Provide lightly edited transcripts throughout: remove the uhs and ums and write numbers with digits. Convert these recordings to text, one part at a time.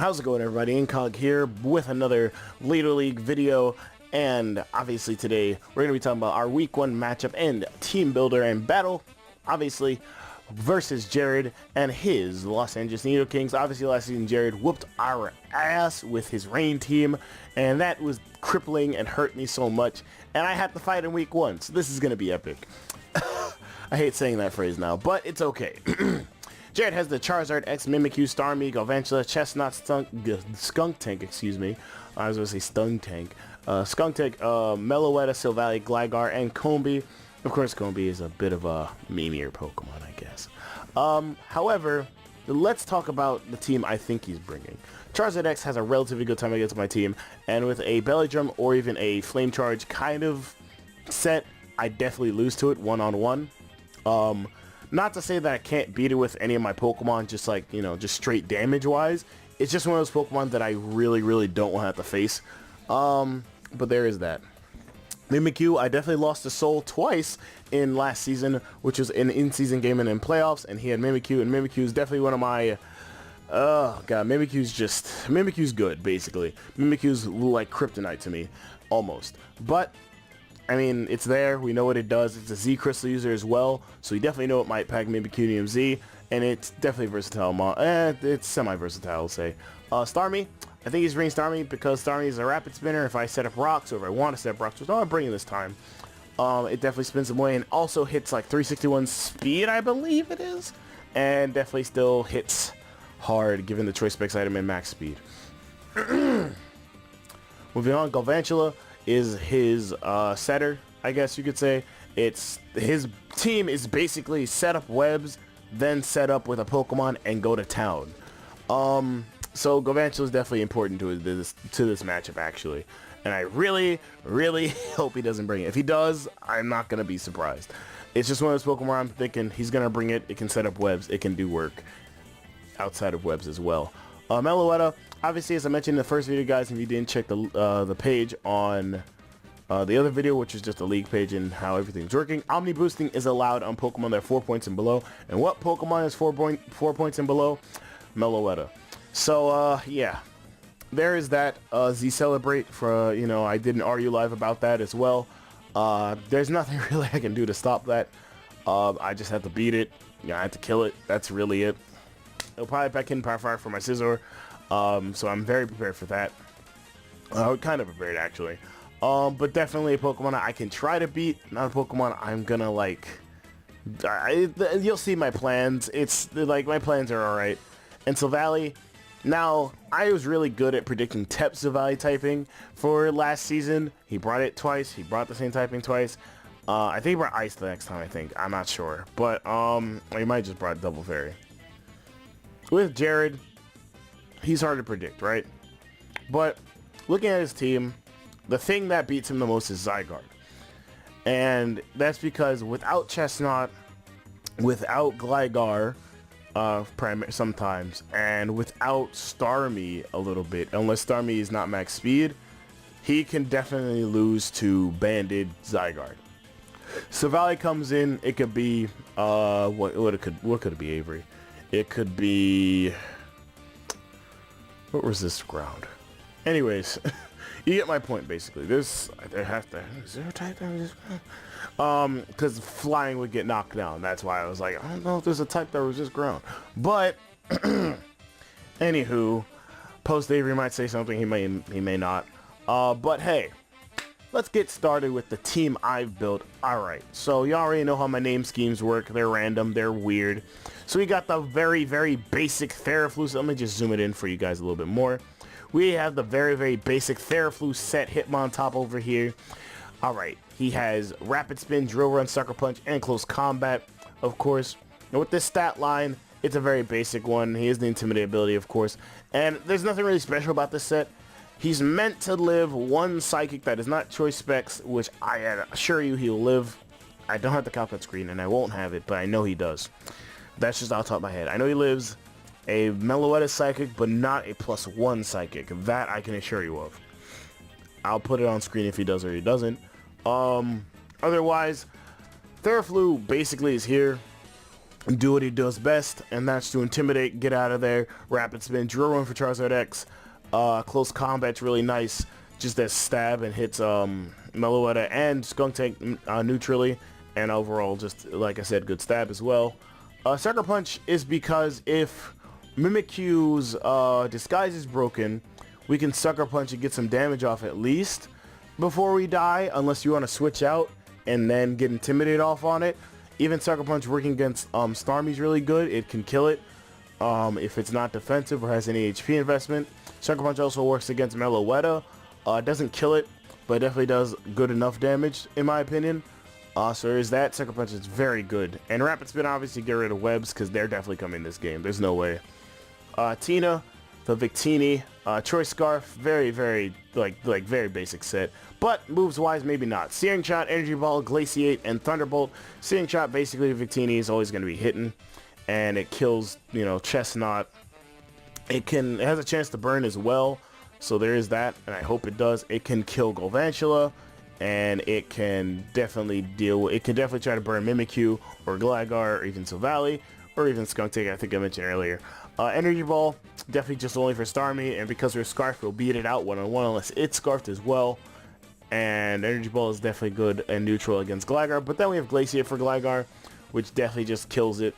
How's it going, everybody? Incog here with another Leedle League video, and obviously today we're going to be talking about our week 1 matchup and team builder and battle, obviously, versus Jared and his Los Angeles Nidokings. Obviously last season Jared whooped our ass with his rain team, and that was crippling and hurt me so much, and I had to fight in week 1, so this is going to be epic. I hate saying that phrase now, but it's okay. Jared has the Charizard X, Mimikyu, Starmie, Galvantula, Chestnut, Skunk Tank, excuse me. I was going to say Stung Tank. Skunk Tank, Meloetta, Silvally, Gligar, and Combi. Of course, Combi is a bit of a memeier Pokemon, I guess. However, let's talk about the team I think he's bringing. Charizard X has a relatively good time against my team, and with a Belly Drum or even a Flame Charge kind of set, I definitely lose to it one-on-one. Not to say that I can't beat it with any of my Pokemon, just like, you know, just straight damage-wise. It's just one of those Pokemon that I really don't want to have to face. But there is that. Mimikyu, I definitely lost the soul twice in last season, which was an in-season game and in playoffs, and he had Mimikyu, and Mimikyu is definitely one of my... Oh, God, Mimikyu's good, basically. Mimikyu's like kryptonite to me, almost. But... I mean, it's there. We know what it does. It's a Z Crystal user as well, so we definitely know it might pack Mimikyu DMZ, and it's definitely versatile. It's semi-versatile, I'll say. Starmie, I think he's bringing Starmie because Starmie is a rapid spinner. If I set up rocks, or if I want to set up rocks, which I'm bringing this time, it definitely spins them away and also hits like 361 speed, I believe it is, and definitely still hits hard given the choice specs item and max speed. Moving on, Galvantula is his setter, I guess you could say. It's his team is basically set up webs, then set up with a Pokemon and go to town. So Galvantula is definitely important to this matchup actually, and I really hope he doesn't bring it. If he does, I'm not gonna be surprised. It's just one of those Pokemon where I'm thinking he's gonna bring it. It can set up webs. It can do work outside of webs as well. Meloetta, obviously, as I mentioned in the first video, guys, if you didn't check the page on the other video, which is just a league page and how everything's working, Omni Boosting is allowed on Pokemon that are 4 points and below. And what Pokemon is 4 points and below? Meloetta. So, yeah. There is that. Z Celebrate, for, you know, I did an RU live about that as well. There's nothing really I can do to stop that. I just have to beat it. Yeah, I have to kill it. That's really it. It'll probably pack in Power Fire for my Scizor. So I'm very prepared for that. Kind of prepared, actually. But definitely a Pokemon I can try to beat. Not a Pokemon I'm gonna, like... you'll see my plans. It's, like, my plans are alright. And Silvally, now, I was really good at predicting Tep Silvally typing for last season. He brought it twice. He brought the same typing twice. I think he brought Ice the next time, I think. I'm not sure. But, he might just brought Double Fairy. With Jared, he's hard to predict, right? But looking at his team, the thing that beats him the most is Zygarde. And that's because without Chestnut, without Gligar, sometimes, and without Starmie a little bit, unless Starmie is not max speed, he can definitely lose to Banded Zygarde. Silvally comes in, it could be, what could it be, Avery? It could be... What was this ground? Anyways, you get my point, basically. Is there a type that was just ground? Because flying would get knocked down. That's why I was like, I don't know if there's a type that was just ground. But, anywho, Post Avery might say something, he may not. But hey, let's get started with the team I've built. Alright, so you already know how my name schemes work. They're random, they're weird. So we got the very basic Theraflu. So let me just zoom it in for you guys a little bit more. We have the very basic Theraflu set Hitmontop over here. Alright, he has Rapid Spin, Drill Run, Sucker Punch, and Close Combat, of course. And with this stat line, it's a very basic one. He has the Intimidate ability, of course. And there's nothing really special about this set. He's meant to live one Psychic that is not choice specs, which I assure you he'll live. I don't have the calc screen, and I won't have it, but I know he does. That's just off the top of my head. I know he lives a Meloetta Psychic, but not a +1 Psychic. That I can assure you of. I'll put it on screen if he does or he doesn't. Otherwise, Theraflu basically is here. do what he does best, and that's to intimidate, get out of there, rapid spin, drill run for Charizard X. Close combat's really nice, just that stab and hits Meloetta and Skunk Tank neutrally, and overall, just like I said, good stab as well. Sucker Punch is because if Mimikyu's disguise is broken, we can Sucker Punch and get some damage off at least before we die, unless you want to switch out and then get intimidated off on it. Even Sucker Punch working against Starmie's really good. It can kill it if it's not defensive or has any HP investment. Sucker Punch also works against Meloetta. It doesn't kill it, but it definitely does good enough damage in my opinion. So there's that. Sucker Punch is very good. And Rapid Spin, obviously get rid of webs because they're definitely coming in this game. There's no way. Tina, the Victini, Choice Scarf, very very basic set. But moves wise, maybe not. Searing Shot, Energy Ball, Glaciate, and Thunderbolt. Searing Shot, basically Victini is always going to be hitting, and it kills, you know, Chestnut. It has a chance to burn as well, so there is that, and I hope it does. It can kill Galvantula, and it can definitely try to burn Mimikyu or Gligar or even Silvally or even Skuntank, I think I mentioned earlier. Energy Ball, definitely just only for Starmie, and because we're Scarfed, we'll beat it out one-on-one unless it's Scarfed as well. And Energy Ball is definitely good and neutral against Gligar, but then we have Glaciate for Gligar, which definitely just kills it.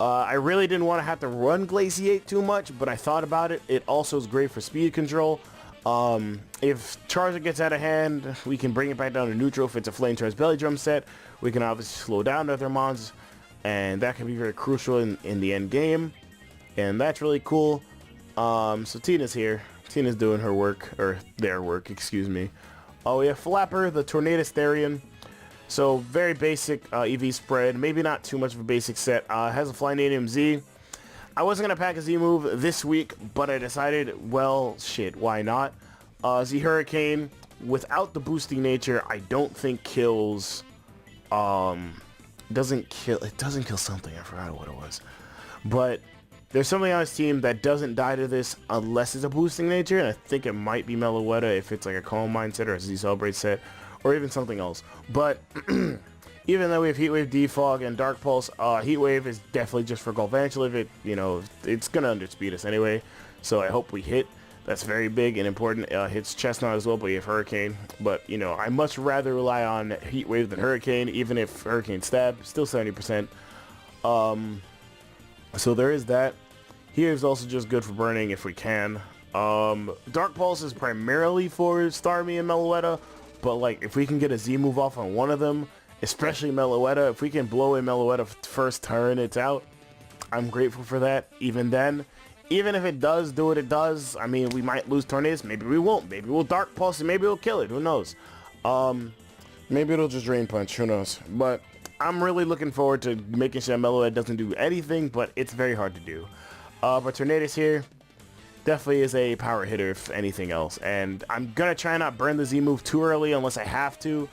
I really didn't want to have to run Glaciate too much, but I thought about it. It also is great for speed control. If Charizard gets out of hand, we can bring it back down to neutral. If it's a Flame Charge Belly Drum set, we can obviously slow down other mons, and that can be very crucial in the end game, and that's really cool. So Tina's here. Tina's doing her work, or their work, excuse me. We have Flapper, the Tornadus Therian. So very basic EV spread, maybe not too much of a basic set. Has a Flynanium Z. I wasn't going to pack a Z move this week, but I decided, well, shit, why not? Z Hurricane, without the boosting nature, I don't think kills, it doesn't kill something, I forgot what it was. But there's something on his team that doesn't die to this unless it's a boosting nature, and I think it might be Meloetta if it's like a Calm Mind set or a Z Celebrate set, or even something else. But even though we have Heat Wave, Defog, and Dark Pulse, Heat Wave is definitely just for Galvantula. If it, you know, it's gonna underspeed us anyway, so I hope we hit. That's very big and important. Hits Chestnut as well, but you have Hurricane. But, you know, I much rather rely on Heat Wave than Hurricane, even if Hurricane stab, still 70%. So there is that. Here is also just good for burning if we can. Dark Pulse is primarily for Starmie and Meloetta, but like if we can get a Z move off on one of them, especially Meloetta, if we can blow in Meloetta first turn, it's out. I'm grateful for that. Even then, even if it does do what it does, I mean, we might lose Tornadus, maybe we won't. Maybe we'll Dark Pulse and maybe we'll kill it. Who knows? Maybe it'll just Drain Punch. Who knows? But I'm really looking forward to making sure Meloetta doesn't do anything, but it's very hard to do. But Tornadus here definitely is a power hitter if anything else, and I'm gonna try not burn the Z move too early unless I have to.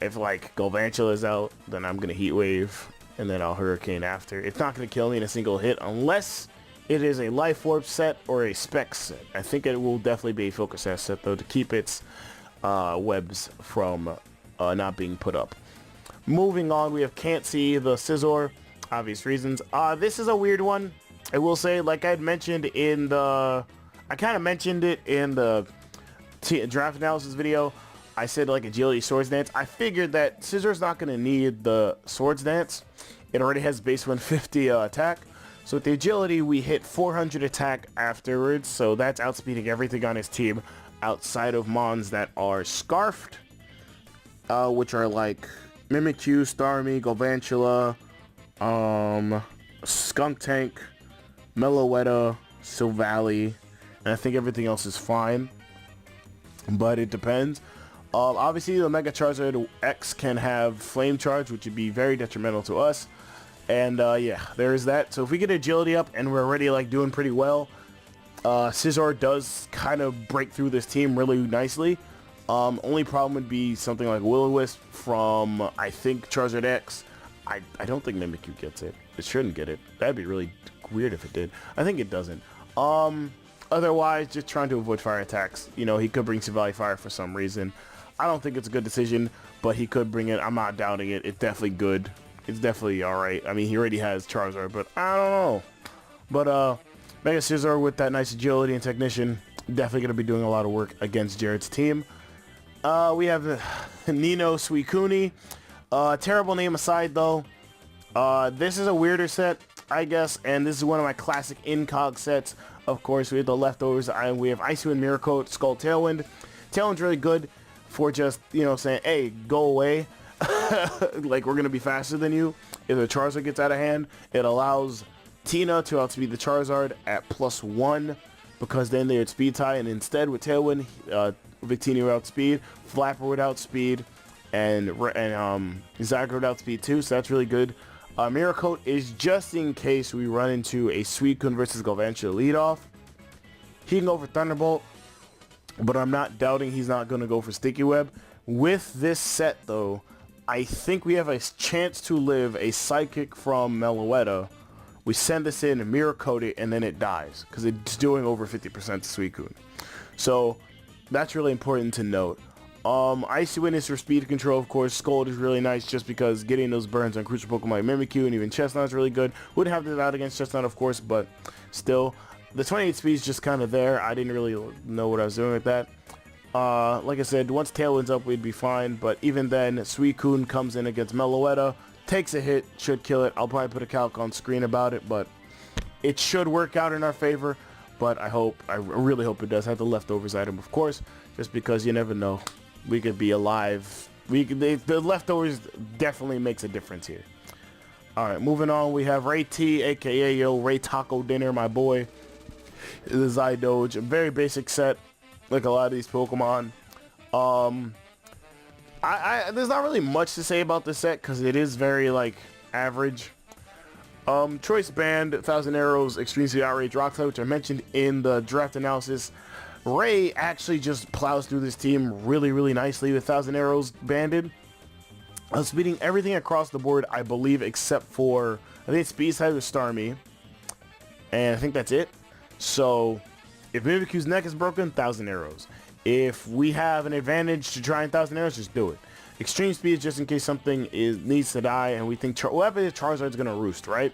If like Galvantula is out, then I'm gonna Heat Wave and then I'll Hurricane after. It's not gonna kill me in a single hit unless it is a Life Orb set or a Specs set. I think it will definitely be a Focus Sash set though, to keep its webs from not being put up. Moving on, we have Can't See the Scizor, obvious reasons. This is a weird one. I will say, like I had mentioned in the, I kind of mentioned it in the draft analysis video. I said like Agility Swords Dance. I figured that Scizor's not going to need the Swords Dance. It already has base 150 attack. So with the Agility, we hit 400 attack afterwards. So that's outspeeding everything on his team outside of Mons that are Scarfed, which are like Mimikyu, Starmie, Galvantula, Skuntank, Meloetta, Silvally, and I think everything else is fine, but it depends. Obviously, the Mega Charizard X can have Flame Charge, which would be very detrimental to us, and yeah, there is that. So if we get Agility up and we're already like doing pretty well, Scizor does kind of break through this team really nicely. Only problem would be something like Will-O-Wisp from, I think, Charizard X. I don't think Mimikyu gets it. It shouldn't get it. That'd be really weird if it did. I think it doesn't. Otherwise, just trying to avoid fire attacks. You know, he could bring Silvally Fire for some reason. I don't think it's a good decision, but he could bring it. I'm not doubting it. It's definitely good. it's definitely alright. I mean, he already has Charizard, but I don't know. But Mega Scizor with that nice agility and technician, definitely going to be doing a lot of work against Jared's team. We have Nino Suicune. Terrible name aside, though. This is a weirder set, I guess, and this is one of my classic Incog sets. Of course, we have the leftovers. We have Icy Wind, Mirror Coat, Skull, Tailwind. Tailwind's really good for just, you know, saying, hey, go away. Like, we're going to be faster than you. If the Charizard gets out of hand, it allows Tina to outspeed the Charizard at +1, because then they're at speed tie, and instead with Tailwind, Victini would outspeed, Flapper would outspeed, and Zygarde would outspeed too, so that's really good. Mirror Coat is just in case we run into a Suicune versus Galvantula leadoff. He can go for Thunderbolt, but I'm not doubting he's not going to go for Sticky Web. With this set, though, I think we have a chance to live a Psychic from Meloetta. We send this in, Mirror Coat it, and then it dies, because it's doing over 50% to Suicune. So that's really important to note. Icy Wind is for speed control, of course. Scold is really nice just because getting those burns on crucial Pokemon like Mimikyu and even Chestnut is really good. Wouldn't have this out against Chestnut, of course, but still. The 28 speed is just kind of there. I didn't really know what I was doing with that. Like I said, once Tailwind's up, we'd be fine. But even then, Suicune comes in against Meloetta, takes a hit, should kill it. I'll probably put a calc on screen about it, but it should work out in our favor. But I really hope it does. Have the leftovers item, of course, just because you never know. We could be alive. The leftovers definitely makes a difference here. Alright, moving on. We have Ray T, aka Ray Taco Dinner, my boy. The Zydoge. A very basic set, like a lot of these Pokemon. There's not really much to say about this set, because it is very, like, average. Choice Band, 1,000 Arrows, Extreme Speed, Outrage, Rock Slide, which I mentioned in the draft analysis. Ray actually just plows through this team really, really nicely with 1,000 Arrows banded. Speeding everything across the board, I believe, except for, I think Speed Side with Starmie. And I think that's it. So, if Mimikyu's neck is broken, 1,000 Arrows. If we have an advantage to try 1,000 Arrows, just do it. Extreme Speed, just in case something needs to die, and we think whatever it is, Charizard's going to roost, right?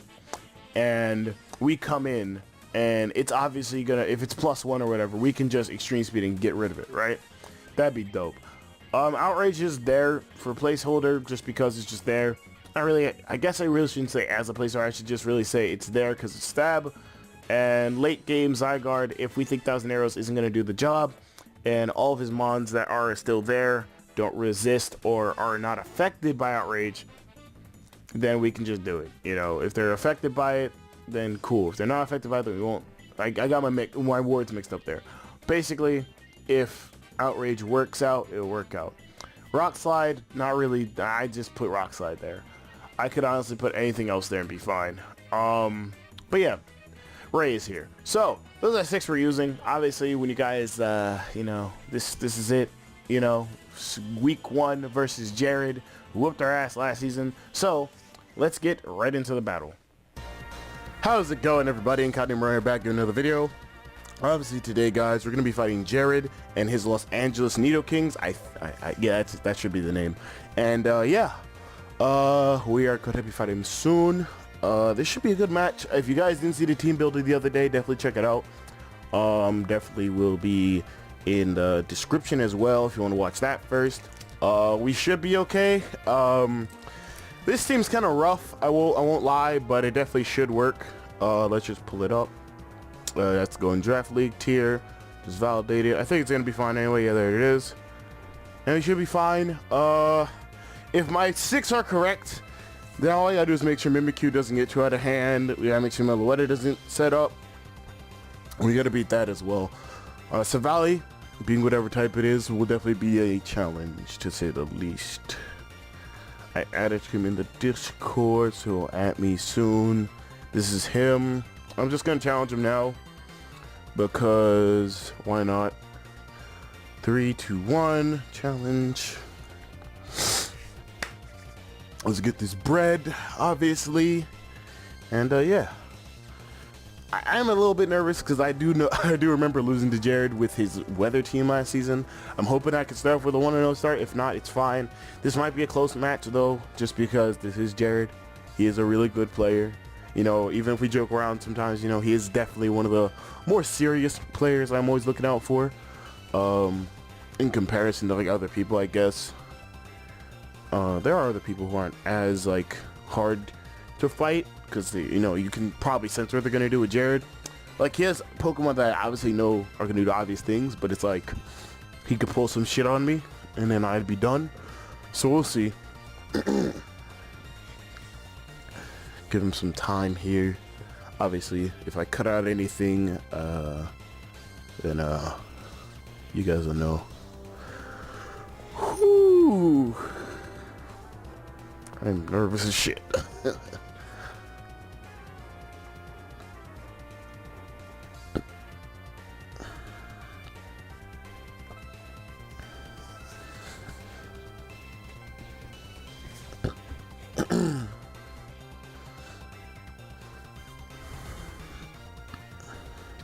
And we come in, and it's obviously gonna, if it's +1 or whatever, we can just Extreme Speed and get rid of it, right? That'd be dope. Outrage is there for placeholder just because it's just there. I guess I really shouldn't say as a placeholder. I should just really say it's there because it's stab. And late game Zygarde, if we think 1,000 Arrows isn't gonna do the job, and all of his mons that are still there don't resist or are not affected by Outrage, then we can just do it. You know, if they're affected by it, then cool. If they're not affected by it, then we won't. I got my words mixed up there. Basically, if Outrage works out, it'll work out. Rock Slide, not really. I just put Rock Slide there. I could honestly put anything else there and be fine. But yeah, Ray is here. So those are 6 we're using. Obviously, when you guys, you know, this is it. You know, week 1 versus Jared, who whooped our ass last season. So let's get right into the battle. How's it going, everybody? IncogM here, back doing another video. Obviously today, guys, we're gonna be fighting Jared and his Los Angeles Nidokings. Yeah, that should be the name. And yeah, we are gonna be fighting him soon. This should be a good match. If you guys didn't see the team builder the other day, definitely check it out. Definitely will be in the description as well if you want to watch that first. We should be okay. This team's kind of rough. I won't lie, but it definitely should work. Let's just pull it up. Let's go in draft league tier. Just validate it. I think it's gonna be fine anyway. Yeah, there it is. And we should be fine. If my 6 are correct, then all I gotta do is make sure Mimikyu doesn't get too out of hand. We gotta make sure Meloetta doesn't set up. We gotta beat that as well. Savali, being whatever type it is, will definitely be a challenge to say the least. I added him in the Discord, so he'll at me soon. This is him. I'm just gonna challenge him now because why not? 3, 2, 1, challenge. Let's get this bread, obviously, and yeah. I'm a little bit nervous because I do remember losing to Jared with his weather team last season. I'm hoping I can start off with a 1-0 start. If not, it's fine. This might be a close match though, just because this is Jared. He is a really good player. You know, even if we joke around sometimes, you know, he is definitely one of the more serious players I'm always looking out for. In comparison to like other people, I guess. There are other people who aren't as like hard to fight, because you know, you can probably sense what they're gonna do with Jared. Like, he has Pokemon that I obviously know are gonna do the obvious things, but it's like he could pull some shit on me and then I'd be done. So we'll see. Give him some time here. Obviously, if I cut out anything, then you guys will know. Whew. I'm nervous as shit.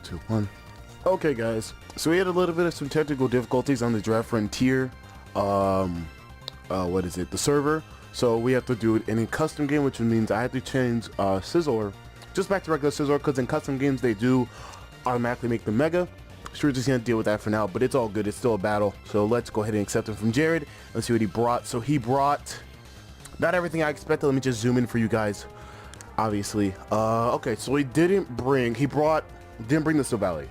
2-1. Okay, guys. So we had a little bit of some technical difficulties on the Draft Frontier. What is it? The server. So we have to do it in a custom game, which means I have to change Scizor just back to regular Scizor, because in custom games they do automatically make the Mega. So we're just gonna deal with that for now, but it's all good. It's still a battle. So let's go ahead and accept him from Jared. Let's see what he brought. So he brought not everything I expected. Let me just zoom in for you guys. Obviously, okay. So he didn't bring the Silvally,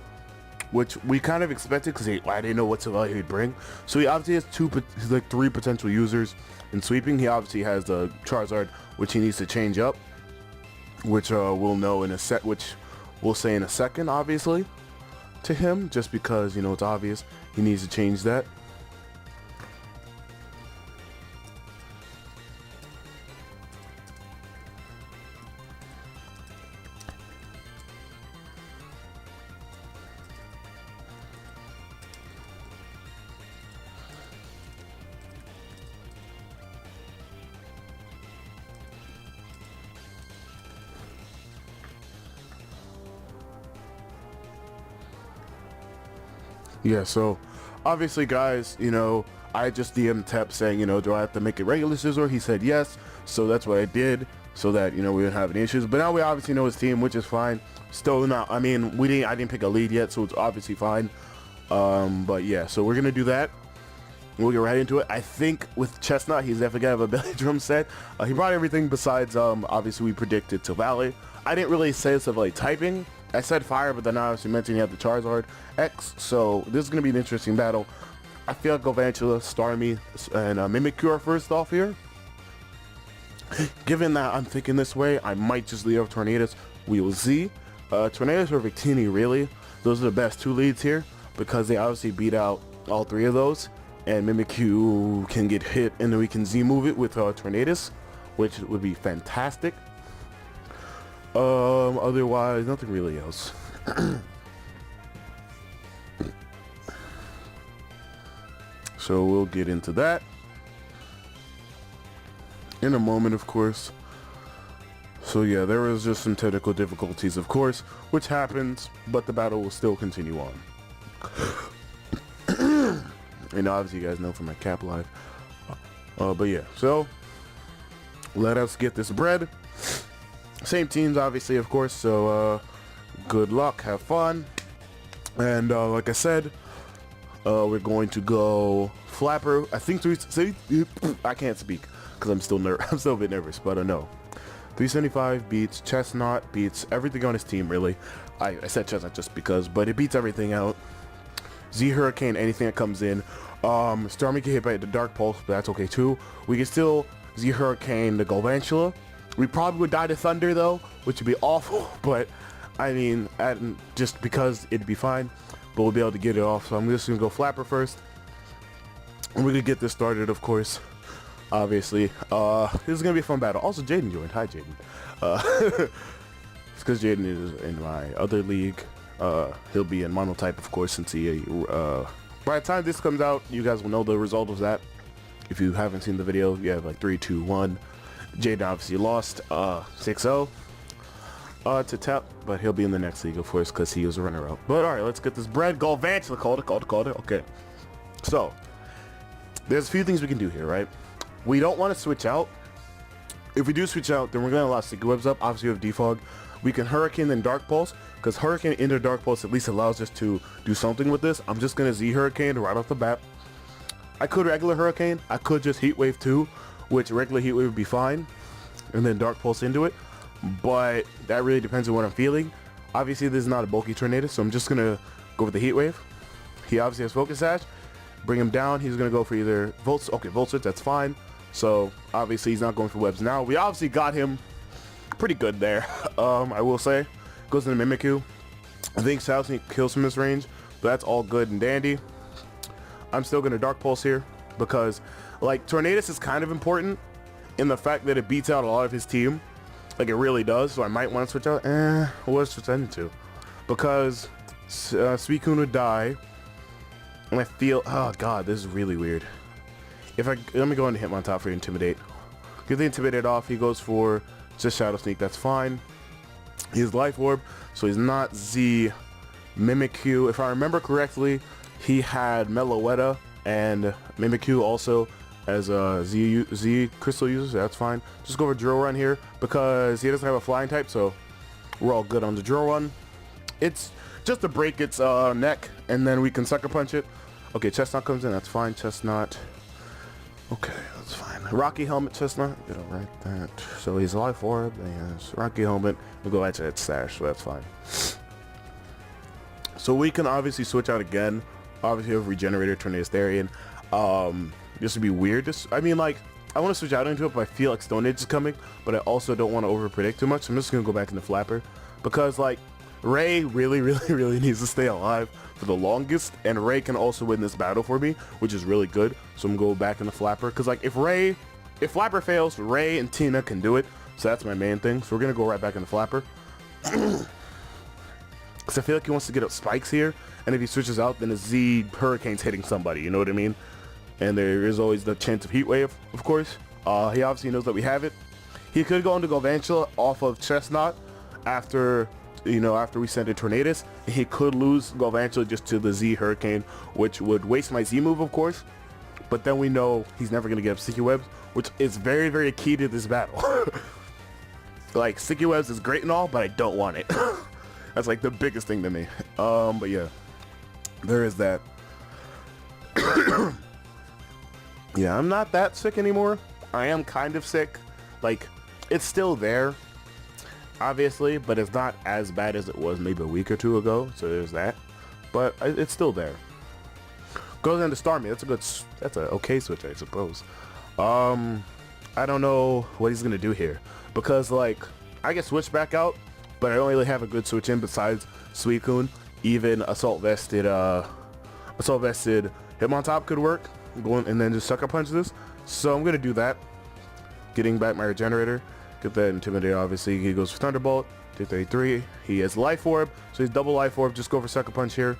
which we kind of expected because I didn't know what Silvally he'd bring. So he obviously has 3 potential users in sweeping. He obviously has the Charizard, which he needs to change up, which we'll know in a set, which we'll say in a second, obviously, to him, just because, you know, it's obvious he needs to change that. Yeah, so obviously, guys, you know, I just DM'd Tep saying, you know, do I have to make it regular Scizor? He said yes, so that's what I did, so that, you know, we wouldn't have any issues. But now we obviously know his team, which is fine. Still not, I mean, I didn't pick a lead yet, so it's obviously fine. But yeah, so we're gonna do that. We'll get right into it. I think with Chestnut, he's definitely gonna have a belly drum set. He brought everything besides, obviously we predicted Silvally. I didn't really say stuff like typing. I said fire, but then I obviously mentioned you have the Charizard X, so this is going to be an interesting battle. I feel like Galvantula, Starmie, and Mimikyu are first off here. Given that I'm thinking this way, I might just lead off Tornadus. We will see. Tornadus or Victini, really. Those are the best 2 leads here, because they obviously beat out all 3 of those, and Mimikyu can get hit, and then we can Z-move it with Tornadus, which would be fantastic. Otherwise, nothing really else. So we'll get into that in a moment, of course. So yeah, there was just some technical difficulties, of course, which happens, but the battle will still continue on. And obviously you guys know from my cap live. But yeah, so let us get this bread. Same teams, obviously, of course, so good luck, have fun, and like I said, we're going to go Flapper. I think I can't speak because I'm still a bit nervous, but I know 375 beats Chestnut, beats everything on his team, really. I said Chestnut just because, but it beats everything out. Z Hurricane, anything that comes in. Starmie can hit by the Dark Pulse, but that's okay too. We can still Z Hurricane the Galvantula. We probably would die to Thunder though, which would be awful, but I mean, just because it'd be fine, but we'll be able to get it off. So I'm just gonna go Flapper first, and we're gonna get this started, of course. Obviously, this is gonna be a fun battle. Also, Jaden joined. Hi, Jaden. It's because Jaden is in my other league. He'll be in Monotype, of course, since he. By the time this comes out, you guys will know the result of that. If you haven't seen the video, you have like 3, 2, 1. Jaden obviously lost 6-0. to tap, but he'll be in the next league, of course, because he was a runner-up. But all right, let's get this bread. Galvantula, called it. Okay. So there's a few things we can do here, right? We don't want to switch out. If we do switch out, then we're going to allow sticky webs up. Obviously, we have defog. We can Hurricane then Dark Pulse, because Hurricane into Dark Pulse at least allows us to do something with this. I'm just going to Z Hurricane right off the bat. I could regular Hurricane. I could just Heat Wave 2, which regular Heat Wave would be fine, and then Dark Pulse into it. But that really depends on what I'm feeling. Obviously, this is not a bulky Tornado, so I'm just going to go with the Heat Wave. He obviously has Focus Sash. Bring him down. He's going to go for either Volt. Okay, Volt Switch, that's fine. So obviously he's not going for webs now. We obviously got him pretty good there. I will say, goes into Mimikyu. I think Shadow Sneak kills from this range, but that's all good and dandy. I'm still going to Dark Pulse here because like Tornadus is kind of important in the fact that it beats out a lot of his team. Like it really does. So I might want to switch out. What's switch into? Because Suicune would die. And I feel, oh god, this is really weird. Let me go into Hitmontop for Intimidate. Get the Intimidate off. He goes for just Shadow Sneak. That's fine. He has Life Orb, so he's not Z Mimikyu. If I remember correctly, he had Meloetta and Mimikyu also as a Z Crystal user, so that's fine. Just go for Drill Run here because he doesn't have a flying type, so we're all good on the Drill Run. It's just to break its neck, and then we can Sucker Punch it. Okay, Chestnut comes in. That's fine. Chestnut. Okay, that's fine. Rocky Helmet, Chestnut. You know, right? That. So he's Life Orb. Yes. Rocky Helmet. We'll go back to that stash, so that's fine. So we can obviously switch out again. Obviously, have Regenerator, Tornadus Therian. This would be weird. I mean, like, I want to switch out into it, but I feel like Stone Age is coming. But I also don't want to overpredict too much. So I'm just gonna go back into Flapper because, like, Ray really needs to stay alive for the longest, and Ray can also win this battle for me, which is really good. So I'm gonna go back into Flapper because, like, if Flapper fails, Ray and Tina can do it. So that's my main thing. So we're gonna go right back into Flapper because I feel like he wants to get up spikes here, and if he switches out, then a Z Hurricane's hitting somebody. You know what I mean? And there is always the chance of Heat Wave, of course. He obviously knows that we have it. He could go into Galvantula off of Chestnut after we send a Tornadus. He could lose Galvantula just to the Z Hurricane, which would waste my Z move, of course. But then we know he's never going to get up Sticky Webs, which is very key to this battle. Like, Sticky Webs is great and all, but I don't want it. That's like the biggest thing to me. But yeah, there is that. Yeah, I'm not that sick anymore. I am kind of sick. Like, it's still there, obviously, but it's not as bad as it was maybe a week or two ago. So there's that. But it's still there. Goes into Starmie. That's a okay switch, I suppose. I don't know what he's gonna do here because, like, I get switched back out, but I don't really have a good switch in besides Suicune. Even Assault Vested Hitmontop could work. Going and then just Sucker Punch this. So I'm gonna do that. Getting back my Regenerator. Get that Intimidate, obviously. He goes for Thunderbolt. 233. He has Life Orb, so he's double Life Orb. Just go for Sucker Punch here.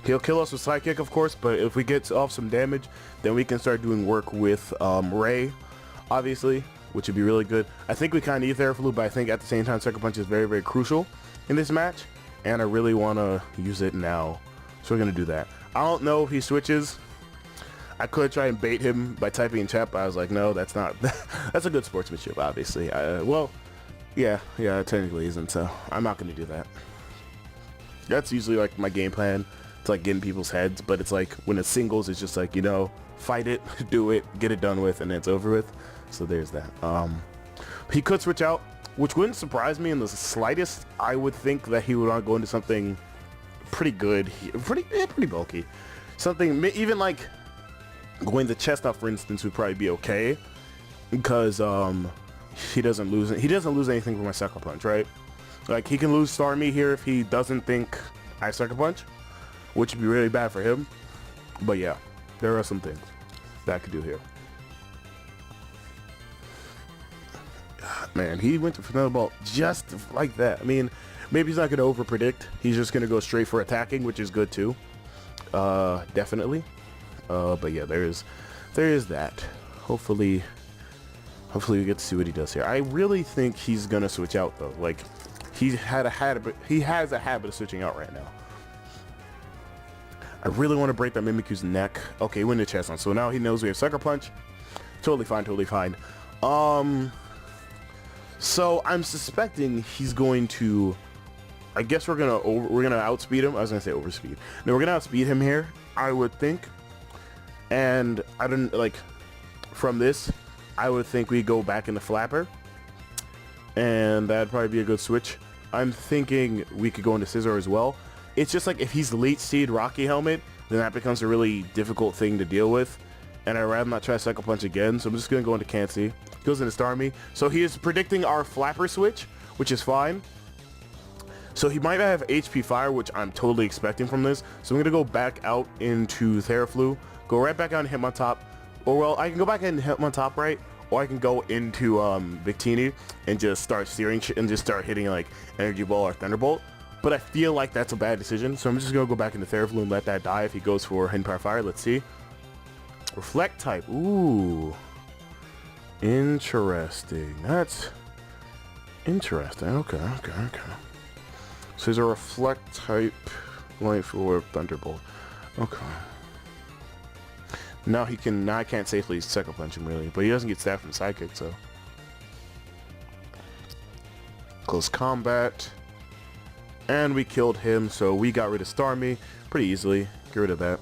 He'll kill us with Psychic, of course, but if we get off some damage, then we can start doing work with Ray, obviously, which would be really good. I think we kind of need Theraflu, but I think at the same time, Sucker Punch is very crucial in this match, and I really want to use it now. So we're going to do that. I don't know if he switches. I could try and bait him by typing in chat, but I was like, no, that's not. That's a good sportsmanship, obviously. Well, yeah, it technically isn't, so I'm not going to do that. That's usually like my game plan. It's like getting people's heads, but it's like when it's singles, it's just like, you know, fight it, do it, get it done with, and then it's over with. So there's that. He could switch out, which wouldn't surprise me in the slightest. I would think that he would want to go into something pretty good, pretty bulky. Something even like going to Chestnut, for instance, would probably be okay because he doesn't lose anything from my Sucker Punch, right? Like, he can lose Starmie here if he doesn't think I Sucker Punch, which would be really bad for him. But yeah, there are some things that I could do here. Man, he went to Thunderbolt just like that. I mean, maybe he's not going to over-predict. He's just going to go straight for attacking, which is good too. Definitely. But yeah, there is that. Hopefully Hopefully we get to see what he does here. I really think he's gonna switch out though. Like he has a habit of switching out right now. I really want to break that Mimikyu's neck. Okay, win the chest on. So now he knows we have Sucker Punch. Totally fine, totally fine. So I'm suspecting he's going to, I guess we're gonna outspeed him. I was gonna say overspeed. No, we're gonna outspeed him here, I would think. And I don't like from this, I would think we go back into Flapper. And that'd probably be a good switch. I'm thinking we could go into Scizor as well. It's just like if he's late seed Rocky Helmet, then that becomes a really difficult thing to deal with. And I'd rather not try Sucker Punch again, so I'm just going to go into Cansey. Goes into Starmie. So he is predicting our Flapper switch, which is fine. So he might have HP Fire, which I'm totally expecting from this. So I'm going to go back out into Theraflu, go right back out and Hitmontop. Or, well, I can go back and Hitmontop, right? Or I can go into Victini and just start steering and just start hitting like Energy Ball or Thunderbolt. But I feel like that's a bad decision. So I'm just going to go back into Theraflu and let that die if he goes for Hidden Power Fire. Let's see. Reflect type. Ooh. Interesting. That's interesting. Okay. So there's a Reflect type going for Thunderbolt. Okay. Now I can't safely Sucker Punch him really, but he doesn't get stabbed from Psychic, so. Close combat. And we killed him, so we got rid of Starmie pretty easily. Get rid of that.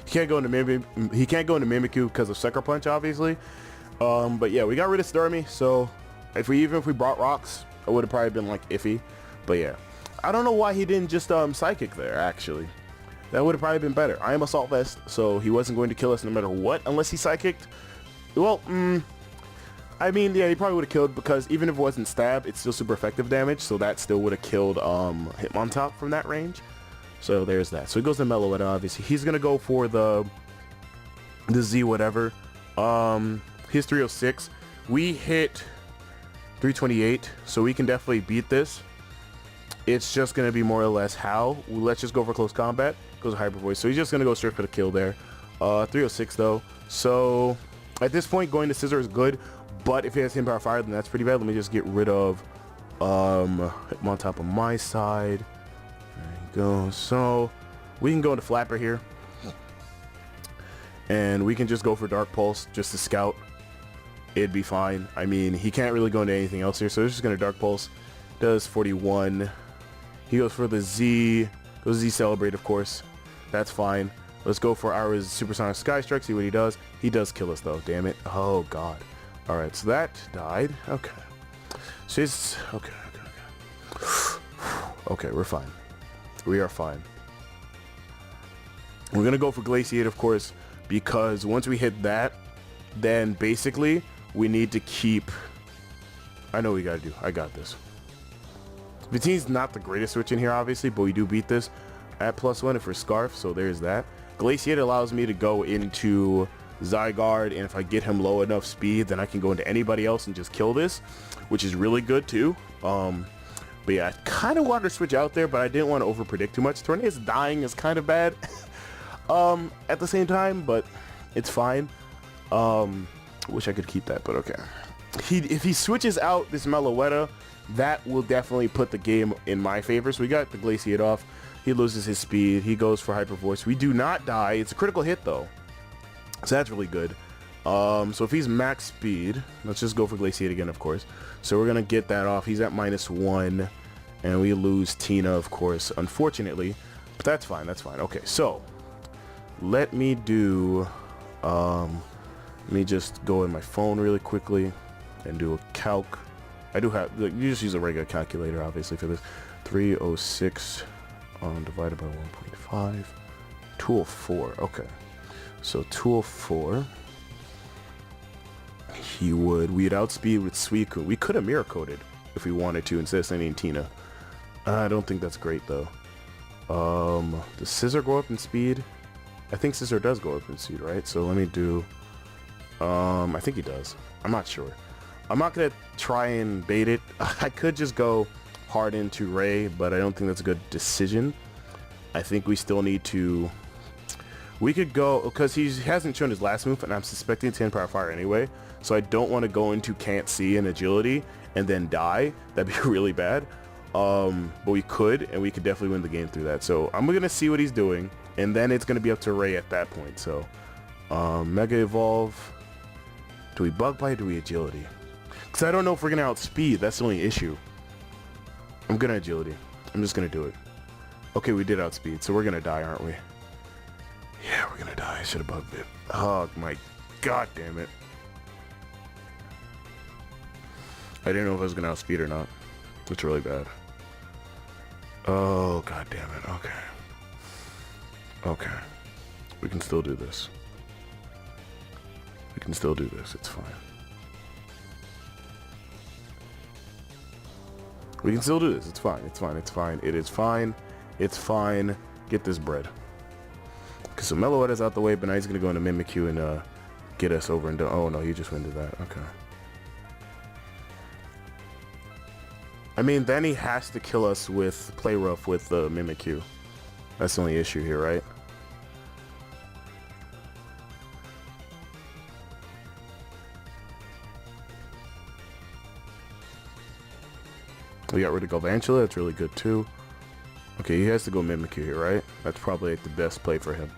He can't go into Mimikyu because of Sucker Punch, obviously. But yeah, we got rid of Starmie, so even if we brought rocks, it would have probably been like iffy. But yeah. I don't know why he didn't just Psychic there, actually. That would have probably been better. I am Assault Vest, so he wasn't going to kill us no matter what, unless he Psychicked. Well, I mean, yeah, he probably would have killed because even if it wasn't stab, it's still super effective damage, so that still would have killed Hitmontop from that range. So there's that. So he goes to Meloetta, obviously. He's gonna go for the Z whatever. He's 306. We hit 328, so we can definitely beat this. It's just gonna be more or less how. Let's just go for close combat. Goes to Hyper Voice. So he's just gonna go straight for the kill there. 306 though. So at this point, going to Scizor is good. But if he has Hidden Power Fire, then that's pretty bad. Let me just get rid of Hitmontop on my side. There you go. So we can go into Flapper here. And we can just go for Dark Pulse just to scout. It'd be fine. I mean, he can't really go into anything else here. So he's just going to Dark Pulse. Does 41. He goes for the Z. Goes Z Celebrate, of course. That's fine. Let's go for our Supersonic Sky Strike. See what he does. He does kill us, though. Damn it. Oh, God. Alright, so that died. Okay. She's... Okay. Okay, we're fine. We are fine. We're going to go for Glaciate, of course, because once we hit that, then basically we need to keep... I know what we got to do. I got this. Victini's not the greatest switch in here, obviously, but we do beat this at +1 for Scarf, so there's that. Glaciate allows me to go into Zygarde, and if I get him low enough speed, then I can go into anybody else and just kill this, which is really good too. But yeah, I kind of wanted to switch out there, but I didn't want to overpredict too much. Tornado's dying is kind of bad at the same time, but it's fine. Wish I could keep that, but okay. If he switches out this Meloetta, that will definitely put the game in my favor. So we got the Glaciate off. He loses his speed. He goes for Hyper Voice. We do not die. It's a critical hit though. So that's really good. So if he's max speed, let's just go for Glaciate again, of course. So we're going to get that off. He's at -1. And we lose Tina, of course, unfortunately. But that's fine. That's fine. Okay, so let me do... let me just go in my phone really quickly and do a calc. I do have... You just use a regular calculator, obviously, for this. 306 divided by 1.5. 204. Okay. So 204. We'd outspeed with Suicune. We could have Mirror Coated if we wanted to instead of sending Tina. I don't think that's great though. Does Scizor go up in speed? I think Scizor does go up in speed, right? So let me do... I think he does. I'm not sure. I'm not gonna try and bait it. I could just go hard into Ray, but I don't think that's a good decision. I think we still need to... We could go, because he hasn't shown his last move, and I'm suspecting 10 power fire anyway, so I don't want to go into can't see and agility and then die. That'd be really bad. But we could, and we could definitely win the game through that. So I'm going to see what he's doing, and then it's going to be up to Ray at that point. So Mega Evolve. Do we Bug Bite or do we Agility? Because I don't know if we're going to outspeed. That's the only issue. I'm going to Agility. I'm just going to do it. Okay, we did outspeed, so we're going to die, aren't we? Yeah, we're going to die. I should have bugged it. Oh, my God damn it. I didn't know if I was going to outspeed or not. It's really bad. Oh, God damn it. Okay. Okay. We can still do this. We can still do this. It's fine. We can still do this. It's fine. It's fine. It's fine. It is fine. It's fine. Get this bread. Okay, so Meloetta's out the way, but now he's going to go into Mimikyu and get us over and do. Oh, no, he just went to that. Okay. I mean, then he has to kill us with Play Rough with the Mimikyu. That's the only issue here, right? We got rid of Galvantula. That's really good, too. Okay, he has to go Mimikyu here, right? That's probably like the best play for him.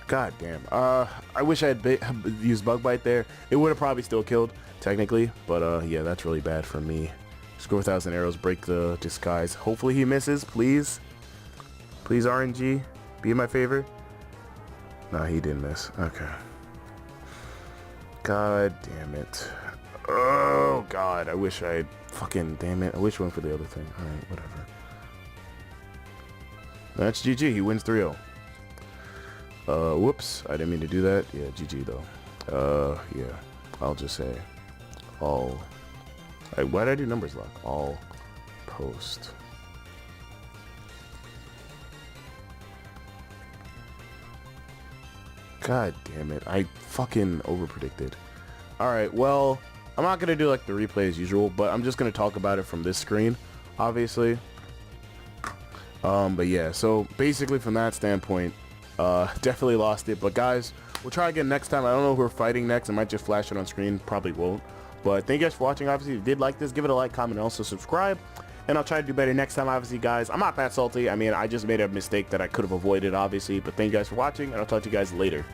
God damn. I wish I had used Bug Bite there. It would have probably still killed, technically. But, yeah, that's really bad for me. Score 1,000 arrows, break the disguise. Hopefully he misses, please. Please, RNG, be in my favor. Nah, he didn't miss. Okay. God damn it. Oh, God. I wish I had fucking, damn it. I wish I went for the other thing. Alright, whatever. That's GG. He wins 3-0. Whoops. I didn't mean to do that. Yeah, GG, though. Yeah. I'll just say all... Why did I do numbers lock? All post. God damn it. I fucking overpredicted. Alright, well, I'm not going to do like the replay as usual, but I'm just going to talk about it from this screen, obviously. But yeah, so basically from that standpoint, definitely lost it. But guys, we'll try again next time. I don't know who we're fighting next. I might just flash it on screen. Probably won't. But thank you guys for watching. Obviously, if you did like this, give it a like, comment, and also subscribe. And I'll try to do better next time, obviously, guys. I'm not that salty. I mean, I just made a mistake that I could have avoided, obviously. But thank you guys for watching, and I'll talk to you guys later.